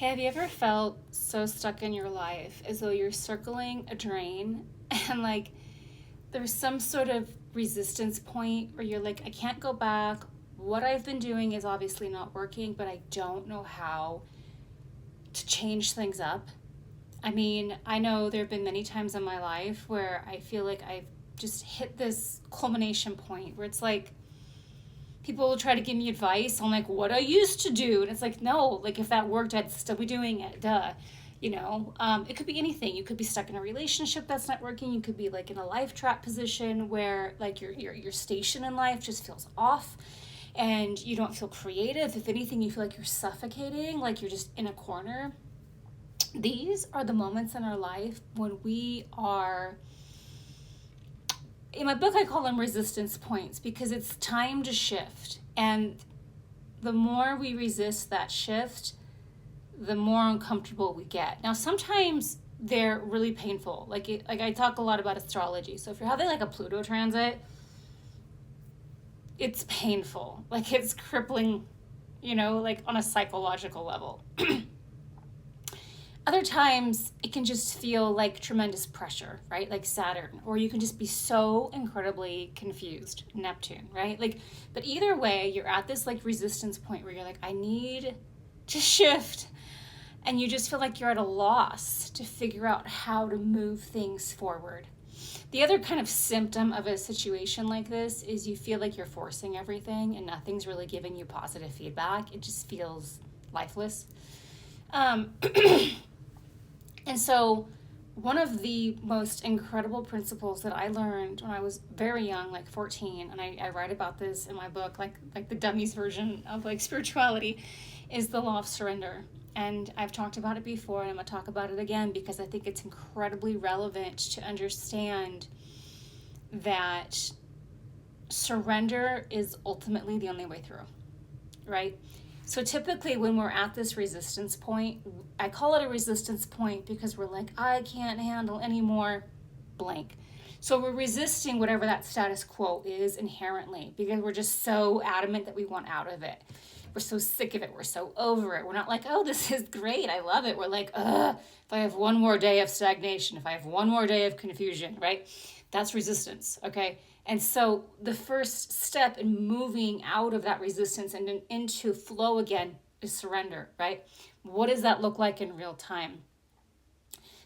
Hey, have you ever felt so stuck in your life as though you're circling a drain and there's some sort of resistance point where you're like, I can't go back. What I've been doing is obviously not working, but I don't know how to change things up. I mean, I know there have been many times in my life where I feel like I've just hit this culmination point where it's like, people will try to give me advice on like what I used to do, and it's like, no, like if that worked, I'd still be doing it. Duh. It could be anything. You could be stuck in a relationship that's not working. You could be like in a life trap position where like your station in life just feels off, and you don't feel creative. If anything, you feel like you're suffocating, like you're just in a corner. These are the moments in our life when we are, in my book, I call them resistance points because it's time to shift. And the more we resist that shift, the more uncomfortable we get. Now, sometimes they're really painful. Like I talk a lot about astrology. So if you're having like a Pluto transit, it's painful. Like it's crippling, like on a psychological level. Other times it can just feel like tremendous pressure, right? Like Saturn, or you can just be so incredibly confused, Neptune, right? But either way, you're at this like resistance point where you're like, I need to shift. And you just feel like you're at a loss to figure out how to move things forward. The other kind of symptom of a situation like this is you feel like you're forcing everything and nothing's really giving you positive feedback. It just feels lifeless. And so one of the most incredible principles that I learned when I was very young, like 14, and I write about this in my book, like the dummies version of like spirituality, is the law of surrender. And I've talked about it before, and I'm going to talk about it again because I think it's incredibly relevant to understand that surrender is ultimately the only way through, right? So typically when we're at this resistance point, I call it a resistance point because we're like, I can't handle any more blank. So we're resisting whatever that status quo is inherently because we're just so adamant that we want out of it. We're so sick of it. We're so over it. We're not like, oh, this is great. I love it. We're like, if I have one more day of stagnation, if I have one more day of confusion, right? That's resistance, okay? And so the first step in moving out of that resistance and into flow again is surrender, right? What does that look like in real time?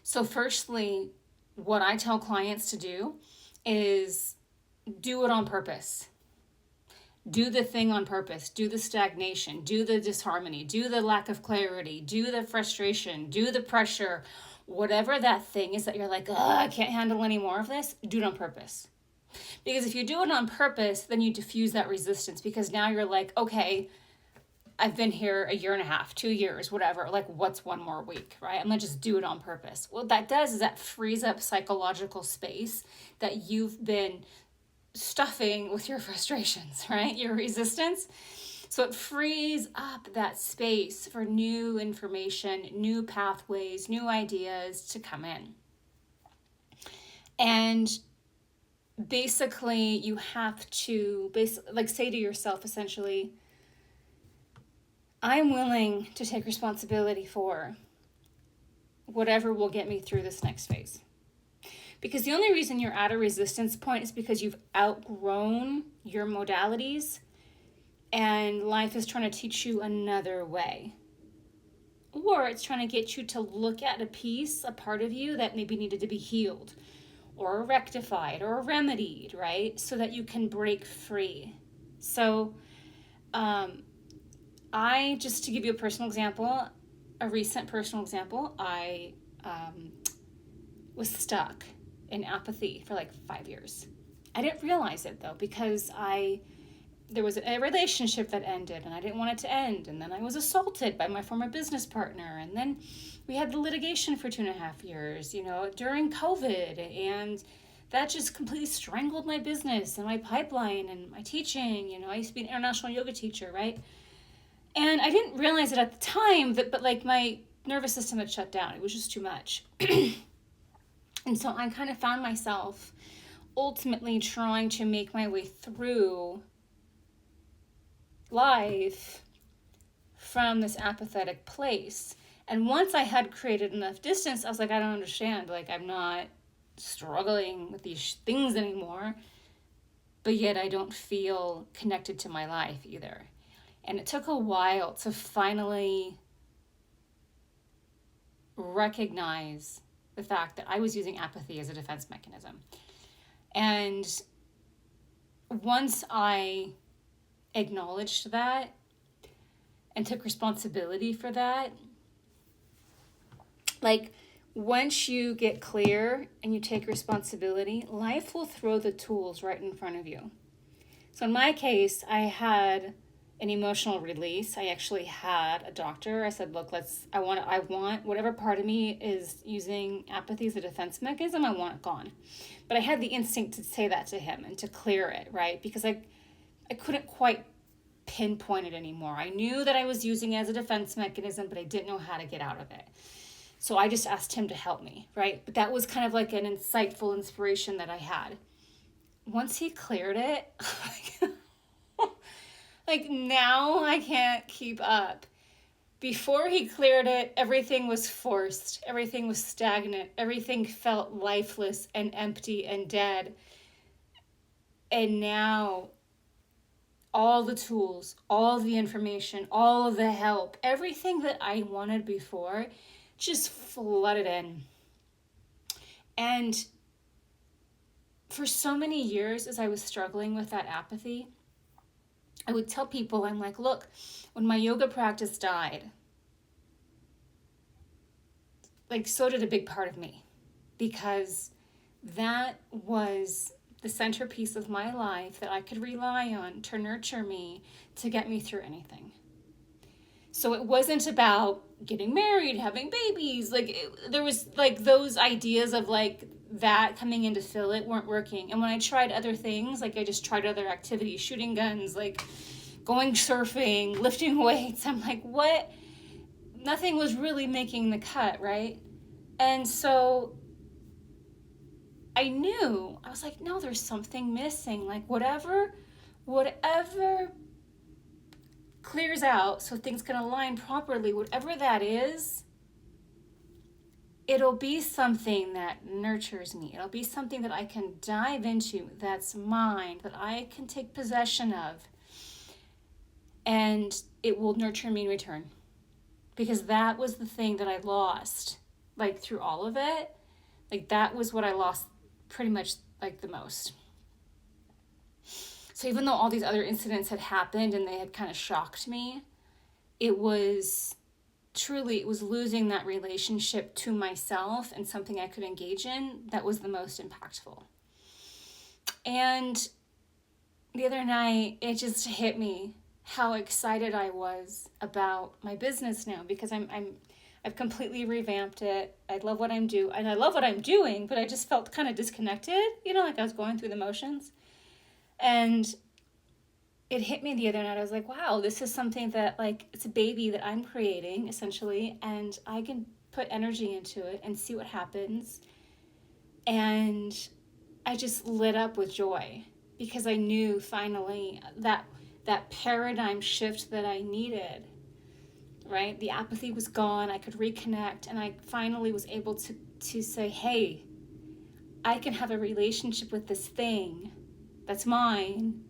So firstly, what I tell clients to do is do it on purpose. Do the thing on purpose. Do the stagnation. Do the disharmony. Do the lack of clarity. Do the frustration. Do the pressure. Whatever that thing is that you're like, I can't handle any more of this, do it on purpose. Because if you do it on purpose, then you diffuse that resistance because now you're like, okay, I've been here a year and a half, 2 years, whatever. Like, what's one more week, right? I'm going to just do it on purpose. What that does is that frees up psychological space that you've been stuffing with your frustrations, right? Your resistance. So it frees up that space for new information, new pathways, new ideas to come in. And basically you have to say to yourself essentially, I'm willing to take responsibility for whatever will get me through this next phase. Because the only reason you're at a resistance point is because you've outgrown your modalities and life is trying to teach you another way. Or it's trying to get you to look at a part of you that maybe needed to be healed or rectified or remedied, right? So that you can break free. So just to give you a personal example, a recent personal example, I was stuck in apathy for like 5 years. I didn't realize it though, because there was a relationship that ended and I didn't want it to end. And then I was assaulted by my former business partner. And then we had the litigation for 2.5 years, during COVID. And that just completely strangled my business and my pipeline and my teaching. I used to be an international yoga teacher, right? And I didn't realize it at the time, but like my nervous system had shut down. It was just too much. And so I kind of found myself ultimately trying to make my way through life from this apathetic place. And once I had created enough distance, I was like, I don't understand. Like, I'm not struggling with these things anymore, but yet I don't feel connected to my life either. And it took a while to finally recognize the fact that I was using apathy as a defense mechanism. And once I acknowledged that and took responsibility for that, like, once you get clear and you take responsibility, life will throw the tools right in front of you. So in my case, I had an emotional release. I actually had a doctor. I said, look, I want whatever part of me is using apathy as a defense mechanism, I want it gone. But I had the instinct to say that to him and to clear it, right? Because I couldn't quite pinpoint it anymore. I knew that I was using it as a defense mechanism, but I didn't know how to get out of it. So I just asked him to help me, right? But that was kind of like an insightful inspiration that I had. Once he cleared it, like now I can't keep up. Before he cleared it, everything was forced. Everything was stagnant. Everything felt lifeless and empty and dead. And now all the tools, all the information, all of the help, everything that I wanted before just flooded in. And for so many years, as I was struggling with that apathy, I would tell people, I'm like, look, when my yoga practice died, like, so did a big part of me, because that was the centerpiece of my life that I could rely on to nurture me, to get me through anything. So it wasn't about getting married, having babies. There was like those ideas of like that coming in to fill it weren't working. And when I tried other things, like I just tried other activities, shooting guns, like going surfing, lifting weights, I'm like, what? Nothing was really making the cut, right? And so I knew, I was like, no, there's something missing. Like whatever clears out so things can align properly, whatever that is, it'll be something that nurtures me. It'll be something that I can dive into, that's mine, that I can take possession of, and it will nurture me in return. Because that was the thing that I lost, like through all of it. Like that was what I lost pretty much like the most. So even though all these other incidents had happened and they had kind of shocked me, it was losing that relationship to myself and something I could engage in that was the most impactful. And the other night, it just hit me how excited I was about my business now, because I've completely revamped it. I love what I'm doing, and I love what I'm doing, but I just felt kind of disconnected, like I was going through the motions. And it hit me the other night. I was like, wow, this is something that, like, it's a baby that I'm creating, essentially, and I can put energy into it and see what happens. And I just lit up with joy, because I knew finally that paradigm shift that I needed, right? The apathy was gone. I could reconnect, and I finally was able to say, hey, I can have a relationship with this thing that's mine,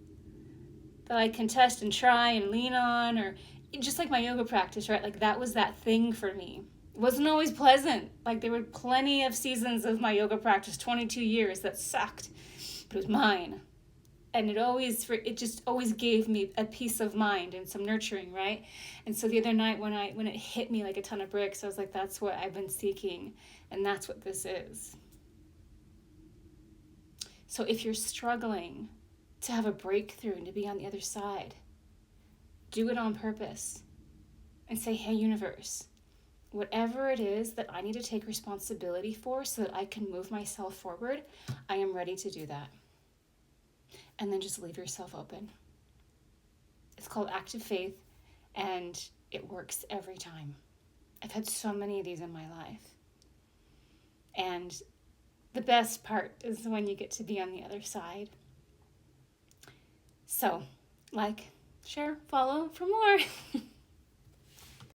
that I can test and try and lean on, or just like my yoga practice, right? Like that was that thing for me. It wasn't always pleasant. Like there were plenty of seasons of my yoga practice, 22 years, that sucked, but it was mine. And it just always gave me a peace of mind and some nurturing, right? And so the other night when it hit me like a ton of bricks, I was like, that's what I've been seeking, and that's what this is. So if you're struggling to have a breakthrough and to be on the other side, do it on purpose and say, hey, universe, whatever it is that I need to take responsibility for so that I can move myself forward, I am ready to do that. And then just leave yourself open. It's called active faith, and it works every time. I've had so many of these in my life. And the best part is when you get to be on the other side. So, like, share, follow for more.